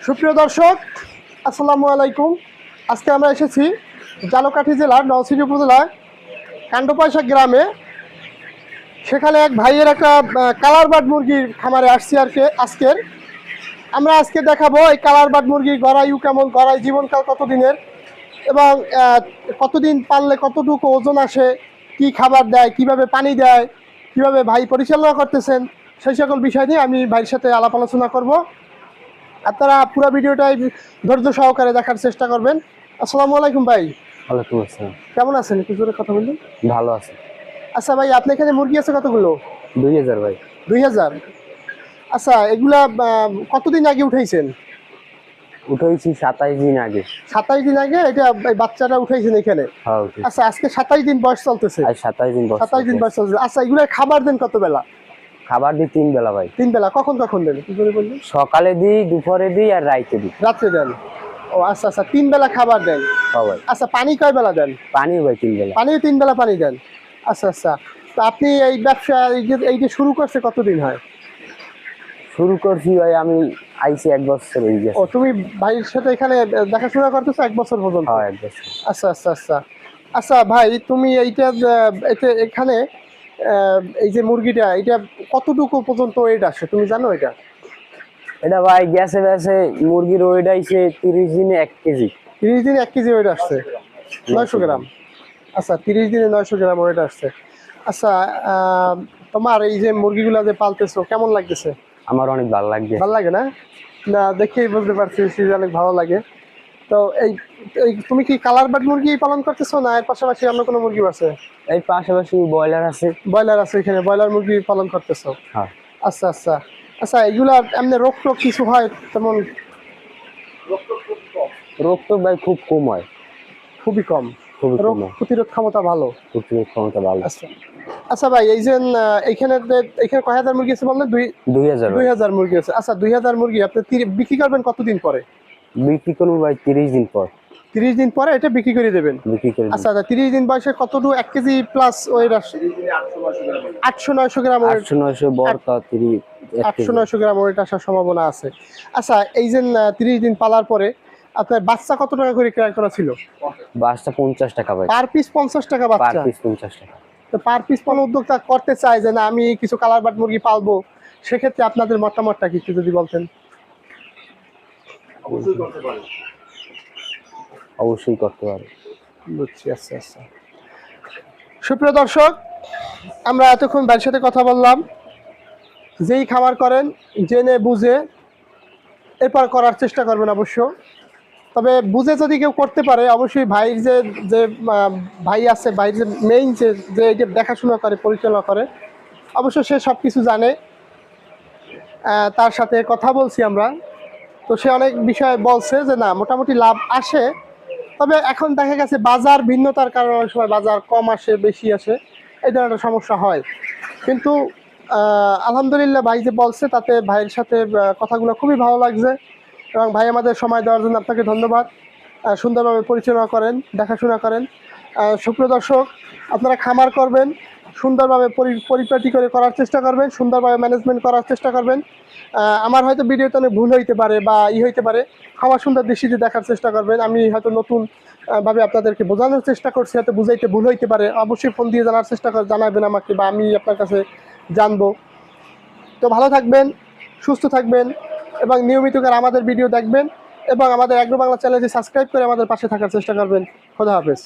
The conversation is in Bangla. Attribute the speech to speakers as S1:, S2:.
S1: সুপ্রিয় দর্শক, আসসালামু আলাইকুম। আজকে আমরা এসেছি ঝালকাঠি জেলার নওশিরি উপজেলার কাণ্ডপয়সা গ্রামে। সেখানে এক ভাইয়ের একটা কালার বার্ড মুরগির খামারে আসছি আজকের আমরা দেখাবো এই কালার বার্ড মুরগির গড়াইউ কেমন, গড়াই জীবনকাল কতদিনের এবং কতদিন পাললে কতটুকু ওজন আসে, কি খাবার দেয়, কিভাবে পানি দেয়, কিভাবে ভাই পরিচালনা করতেছেন, সেই সকল বিষয় নিয়ে আমি ভাইয়ের সাথে আলাপ আলোচনা করব। আপনারা পুরো ভিডিওটাই ধৈর্য সহকারে দেখার চেষ্টা করবেন। আসসালামু আলাইকুম ভাই।
S2: ওয়ালাইকুম আসসালাম।
S1: কেমন আছেন? একটু জোরে কথা বলুন।
S2: ভালো আছে।
S1: আচ্ছা ভাই, আপনার এখানে মুরগি আছে কতগুলো?
S2: 2000 ভাই।
S1: 2000। আচ্ছা, এগুলা কতদিন আগে উঠাইছেন?
S2: উঠাইছি 27 দিন আগে।
S1: 27 দিন আগে এটা বাচ্চাটা উঠাইছেন এখানে?
S2: হ্যাঁ।
S1: আচ্ছা, আজকে 27 দিন বয়স চলতেছে?
S2: আজ 27 দিন বয়স।
S1: 27 দিন বয়স চলতেছে। আচ্ছা, এগুলা খাবার দেন কত বেলা?
S2: খাবার দিই 3 বেলা ভাই।
S1: 3 বেলা। কখন কখন দেন কি করে বললেন?
S2: সকালে দিই, দুপুরে দিই আর রাইতে দিই।
S1: রাত্রে দেন? ও আচ্ছা আচ্ছা, 3 বেলা খাবার দেন।
S2: হ্যাঁ ভাই।
S1: আচ্ছা, পানি কয় বেলা দেন?
S2: পানি ভাই 3 বেলা।
S1: পানিও 3 বেলা পানি দেন। আচ্ছা আচ্ছা, তো আপনি এই ব্যবসা এই যে শুরু করছে কতদিন হয়?
S2: শুরু করছি ভাই আমি আইছি 1 বছর হয়ে গেছে।
S1: ও, তুমি ভাইয়ের সাথে এখানে দেখাশোনা করতেছো 1 বছর পর্যন্ত?
S2: হ্যাঁ 1 বছর।
S1: আচ্ছা আচ্ছা আচ্ছা। আচ্ছা ভাই, তুমি এখানে এই যে মুরগিটা, এটা কতটুকু পর্যন্ত ওয়েট আসে তুমি জানো এটা?
S2: এটা ভাই গ্যাসে মুরগির ওয়েট আইছে 30 দিনে 1 কেজি।
S1: 30 দিনে 1 কেজি ওয়েট আসছে? 900 গ্রাম। আচ্ছা, 30 দিনে 900 গ্রাম ওয়েট আসছে। আচ্ছা, তোমার এই যে মুরগিগুলা যে পালতেছো কেমন লাগতেছে?
S2: আমার অনেক ভালো লাগছে।
S1: ভালো লাগে না? না, দেখেই বুঝতে পারছি অনেক ভালো লাগে। তো এই তুমি কি কালার বার্ড মুরগি পালন করতেছো না এর পাশাপাশি অন্য কোনো মুরগি আছে?
S2: এই পাশাপাশি ব্রয়লার আছে।
S1: ব্রয়লার আছে এখানে, ব্রয়লার মুরগি পালন করতেছো?
S2: হ্যাঁ।
S1: আচ্ছা আচ্ছা আচ্ছা, এগুলা এমনি রোগ টোগ কিছু হয় তেমন?
S2: রোগ তো ভাই খুব কম হয়।
S1: খুবই কম?
S2: খুবই
S1: রোগ
S2: কম হয়।
S1: প্রতিরোধ ক্ষমতা ভালো?
S2: প্রতিরোধ ক্ষমতা ভালো।
S1: আচ্ছা আচ্ছা ভাই, এই যে এখানে কয় হাজার মুরগি আছে বললেন?
S2: 2000 ভাই।
S1: 2000 মুরগি আছে। আচ্ছা, 2000 মুরগি আপনি বিক্রি করবেন কতদিন পরে?
S2: বিক্রি করবো ভাই 30 দিন পর।
S1: 30 দিন পরে এটা বিক্রি করে দেবেন?
S2: বিক্রি করে
S1: আচ্ছা আচ্ছা, 30 দিন বয়সে কতটুকু 1 কেজি প্লাস ওয়েট আসে? 800-900 গ্রাম ওয়েট?
S2: 800-900 বর্তা
S1: 800-900 গ্রাম ওয়েট আসার সম্ভাবনা আছে। আচ্ছা, এই যে 30 দিন পালার পরে আপনার বাচ্চা কত টাকা করে ক্রয় করা ছিল?
S2: বাচ্চা 50 টাকা ভাই।
S1: পার পিস 50 টাকা
S2: পার
S1: বাচ্চা?
S2: পিস 50 টাকা।
S1: তো পার পিস কোন উদ্যোক্তা করতে চায় যে না আমি কিছু কালার বার্ড মুরগি পালবো, সেক্ষেত্রে আপনাদের মতামতটা কি একটু যদি বলতেন?
S2: অবশ্যই করতে পারে।
S1: বুঝছি। আচ্ছা আচ্ছা। সুপ্রিয় দর্শক, আমরা এতক্ষণ ভাইয়ের সাথে কথা বললাম। যেই খামার করেন জেনে বুঝে এরপর করার চেষ্টা করবেন অবশ্য। তবে বুঝে যদি কেউ করতে পারে, অবশ্যই ভাইয়ের যে ভাই আছে, ভাইয়ের যে মেইন যে এটা দেখাশোনা করে, পরিচালনা করে, অবশ্য সে সব কিছু জানে। তার সাথে কথা বলছি আমরা, তো সে অনেক বিষয় বলছে যে না মোটামুটি লাভ আসে। তবে এখন দেখা গেছে বাজার ভিন্নতার কারণে অনেক সময় বাজার কম আসে, বেশি আসে, এই ধরনের সমস্যা হয়। কিন্তু আলহামদুলিল্লাহ ভাই যে বলছে তাতে ভাইয়ের সাথে কথাগুলো খুবই ভালো লাগছে। এবং ভাই আমাদের সময় দেওয়ার জন্য আপনাকে ধন্যবাদ। সুন্দরভাবে পরিচালনা করেন, দেখাশোনা করেন। সুপ্রিয় দর্শক, আপনারা খামার করবেন, সুন্দরভাবে পরিপাটি করে করার চেষ্টা করবেন, সুন্দরভাবে ম্যানেজমেন্ট করার চেষ্টা করবেন। আমার হয়তো ভিডিওতে অনেক ভুল হইতে পারে বা হইতে পারে, খামার সুন্দর দৃষ্টিতে দেখার চেষ্টা করবেন। আমি হয়তো নতুন ভাবে আপনাদেরকে বোঝানোর চেষ্টা করছি, হয়তো বুঝাইতে ভুল হইতে পারে। অবশ্যই ফোন দিয়ে জানার চেষ্টা জানাবেন আমাকে, বা আমি আপনার কাছে জানবো। তো ভালো থাকবেন, সুস্থ থাকবেন এবং নিয়মিত করে আমাদের ভিডিও দেখবেন এবং আমাদের অ্যাগ্রো বাংলা চ্যানেলটি সাবস্ক্রাইব করে আমাদের পাশে থাকার চেষ্টা করবেন। খোদা হাফেজ।